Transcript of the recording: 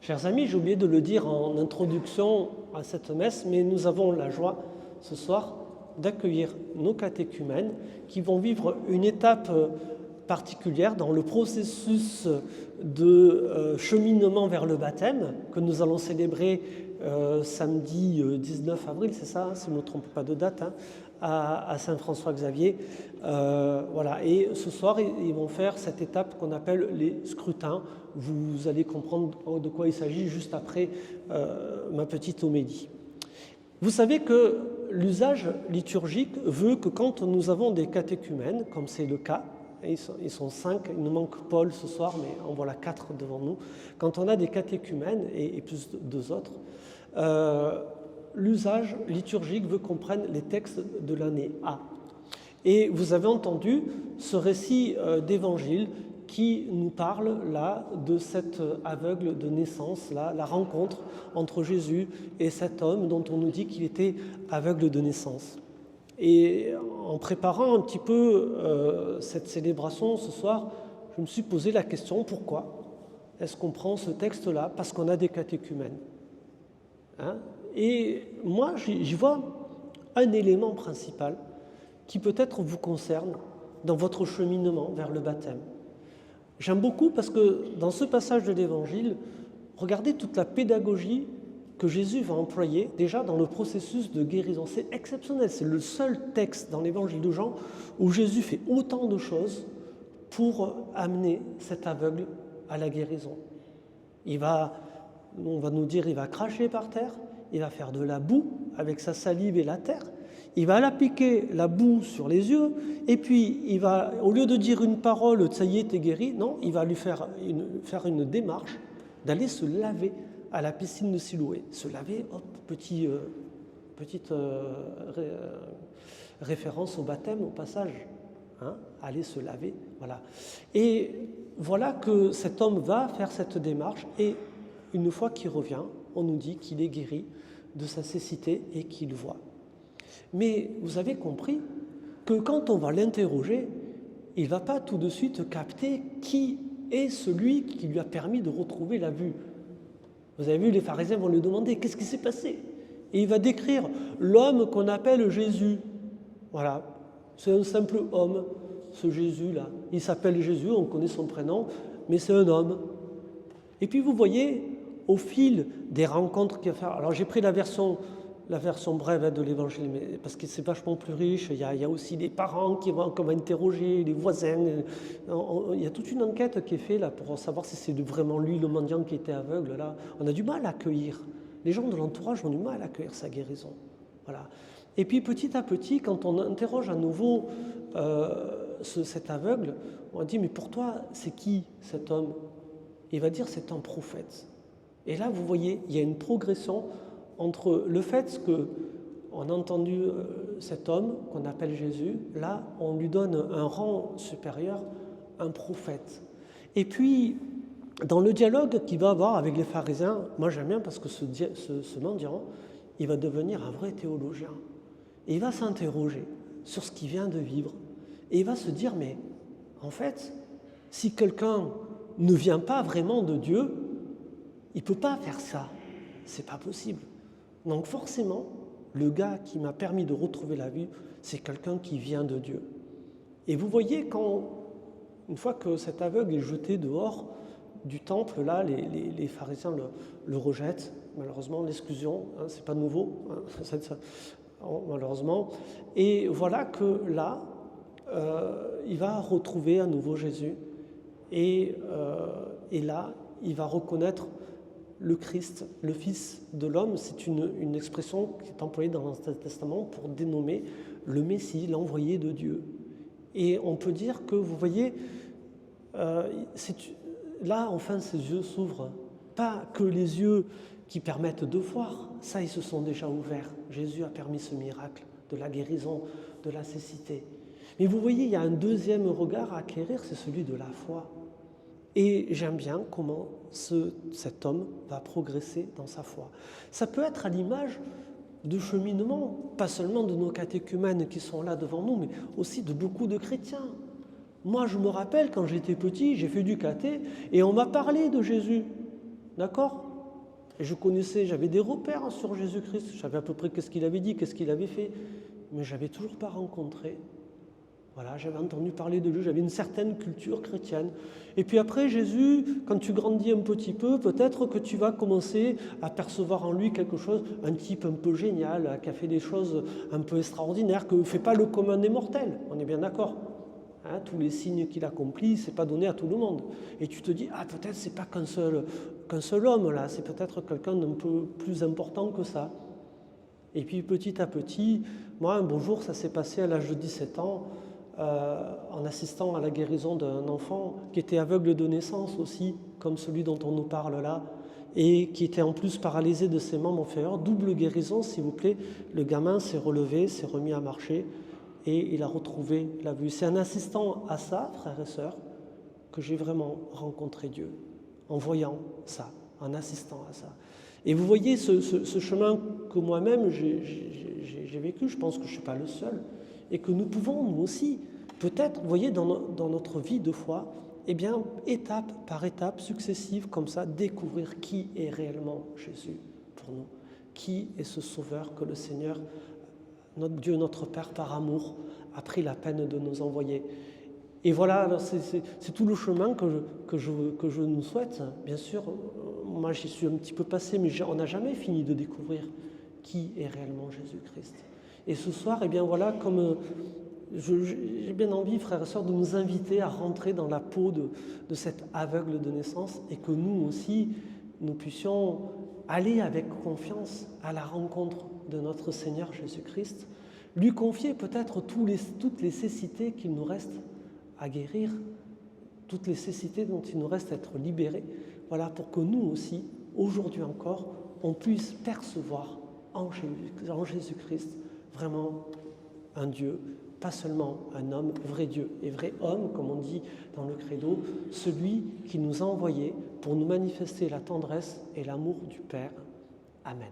Chers amis, j'ai oublié de le dire en introduction à cette messe, mais nous avons la joie ce soir d'accueillir nos catéchumènes qui vont vivre une étape particulière dans le processus de cheminement vers le baptême que nous allons célébrer samedi 19 avril, c'est ça, si je ne me trompe pas de date, à Saint-François-Xavier. Voilà. Et ce soir, ils vont faire cette étape qu'on appelle les scrutins. Vous allez comprendre de quoi il s'agit juste après ma petite homélie. Vous savez que l'usage liturgique veut que quand nous avons des catéchumènes, comme c'est le cas, et ils sont 5, il nous manque Paul ce soir, mais en voilà 4 devant nous, quand on a des catéchumènes et plus 2 autres, l'usage liturgique veut qu'on prenne les textes de l'année A. Et vous avez entendu ce récit d'évangile qui nous parle là de cet aveugle de naissance, là, la rencontre entre Jésus et cet homme dont on nous dit qu'il était aveugle de naissance. Et en préparant un petit peu cette célébration ce soir, je me suis posé la question, pourquoi est-ce qu'on prend ce texte-là? Parce qu'on a des catéchumènes. Et moi, j'y vois un élément principal qui peut-être vous concerne dans votre cheminement vers le baptême. J'aime beaucoup parce que dans ce passage de l'Évangile, regardez toute la pédagogie que Jésus va employer déjà dans le processus de guérison. C'est exceptionnel, c'est le seul texte dans l'Évangile de Jean où Jésus fait autant de choses pour amener cet aveugle à la guérison. On va nous dire, il va cracher par terre, il va faire de la boue avec sa salive et la terre, il va appliquer la boue sur les yeux, et puis il va, au lieu de dire une parole, ça y est, t'es guéri, non, il va lui faire une démarche d'aller se laver à la piscine de Siloé. Se laver, hop, petite référence au baptême au passage, aller se laver, voilà. Et voilà que cet homme va faire cette démarche, et une fois qu'il revient, on nous dit qu'il est guéri de sa cécité et qu'il voit. Mais vous avez compris que quand on va l'interroger, il ne va pas tout de suite capter qui est celui qui lui a permis de retrouver la vue. Vous avez vu, les pharisiens vont lui demander qu'est-ce qui s'est passé. Et il va décrire l'homme qu'on appelle Jésus. Voilà, c'est un simple homme, ce Jésus-là. Il s'appelle Jésus, on connaît son prénom, mais c'est un homme. Et puis vous voyez, au fil des rencontres qu'il va faire, alors j'ai pris la version brève de l'Évangile, mais parce que c'est vachement plus riche, il y a aussi des parents qui vont interroger, les voisins, il y a toute une enquête qui est faite là pour savoir si c'est vraiment lui, le mendiant qui était aveugle. Là, on a du mal à accueillir. Les gens de l'entourage ont du mal à accueillir sa guérison. Voilà. Et puis petit à petit, quand on interroge à nouveau cet aveugle, on dit mais pour toi, c'est qui cet homme? Il va dire c'est un prophète. Et là, vous voyez, il y a une progression entre le fait qu'on a entendu cet homme qu'on appelle Jésus, là, on lui donne un rang supérieur, un prophète. Et puis, dans le dialogue qu'il va avoir avec les pharisiens, moi j'aime bien parce que ce mendiant, il va devenir un vrai théologien. Et il va s'interroger sur ce qu'il vient de vivre. Et il va se dire, mais en fait, si quelqu'un ne vient pas vraiment de Dieu, il ne peut pas faire ça. C'est pas possible. Donc forcément, le gars qui m'a permis de retrouver la vue, c'est quelqu'un qui vient de Dieu. Et vous voyez, une fois que cet aveugle est jeté dehors du temple, là, les pharisiens le rejettent, malheureusement, l'exclusion, c'est pas nouveau, malheureusement. Et voilà que là, il va retrouver à nouveau Jésus, et là, il va reconnaître le Christ, le Fils de l'homme. C'est une expression qui est employée dans l'Ancien Testament pour dénommer le Messie, l'envoyé de Dieu. Et on peut dire que, vous voyez, là, enfin, ses yeux s'ouvrent. Pas que les yeux qui permettent de voir, ça, ils se sont déjà ouverts. Jésus a permis ce miracle de la guérison, de la cécité. Mais vous voyez, il y a un deuxième regard à acquérir, c'est celui de la foi. Et j'aime bien comment cet homme va progresser dans sa foi. Ça peut être à l'image de cheminement, pas seulement de nos catéchumènes qui sont là devant nous, mais aussi de beaucoup de chrétiens. Moi, je me rappelle, quand j'étais petit, j'ai fait du caté et on m'a parlé de Jésus. D'accord ? Et je connaissais, j'avais des repères sur Jésus-Christ, je savais à peu près qu'est-ce qu'il avait dit, qu'est-ce qu'il avait fait, mais je n'avais toujours pas rencontré. Voilà, j'avais entendu parler de lui, j'avais une certaine culture chrétienne. Et puis après, Jésus, quand tu grandis un petit peu, peut-être que tu vas commencer à percevoir en lui quelque chose, un type un peu génial, qui a fait des choses un peu extraordinaires, que ne fait pas le commun des mortels, on est bien d'accord. Hein, tous les signes qu'il accomplit, ce n'est pas donné à tout le monde. Et tu te dis, ah peut-être c'est pas qu'un seul homme là, c'est peut-être quelqu'un d'un peu plus important que ça. Et puis petit à petit, moi un beau jour, ça s'est passé à l'âge de 17 ans, en assistant à la guérison d'un enfant qui était aveugle de naissance aussi, comme celui dont on nous parle là, et qui était en plus paralysé de ses membres inférieurs. Double guérison, s'il vous plaît. Le gamin s'est relevé, s'est remis à marcher, et il a retrouvé la vue. C'est en assistant à ça, frères et sœurs, que j'ai vraiment rencontré Dieu, en voyant ça, en assistant à ça. Et vous voyez ce chemin que moi-même j'ai vécu, je pense que je ne suis pas le seul, et que nous pouvons, nous aussi, peut-être, vous voyez, dans notre vie de foi, eh bien, étape par étape successive, comme ça, découvrir qui est réellement Jésus pour nous, qui est ce Sauveur que le Seigneur, notre Dieu, notre Père, par amour, a pris la peine de nous envoyer. Et voilà, alors c'est tout le chemin que je nous souhaite. Bien sûr, moi j'y suis un petit peu passé, mais on n'a jamais fini de découvrir qui est réellement Jésus-Christ. Et ce soir, eh bien voilà, comme j'ai bien envie, frères et sœurs, de nous inviter à rentrer dans la peau de cet aveugle de naissance et que nous aussi, nous puissions aller avec confiance à la rencontre de notre Seigneur Jésus-Christ, lui confier peut-être toutes les cécités qu'il nous reste à guérir, toutes les cécités dont il nous reste à être libérés, voilà, pour que nous aussi, aujourd'hui encore, on puisse percevoir en Jésus-Christ vraiment un Dieu, pas seulement un homme, vrai Dieu et vrai homme, comme on dit dans le credo, celui qui nous a envoyés pour nous manifester la tendresse et l'amour du Père. Amen.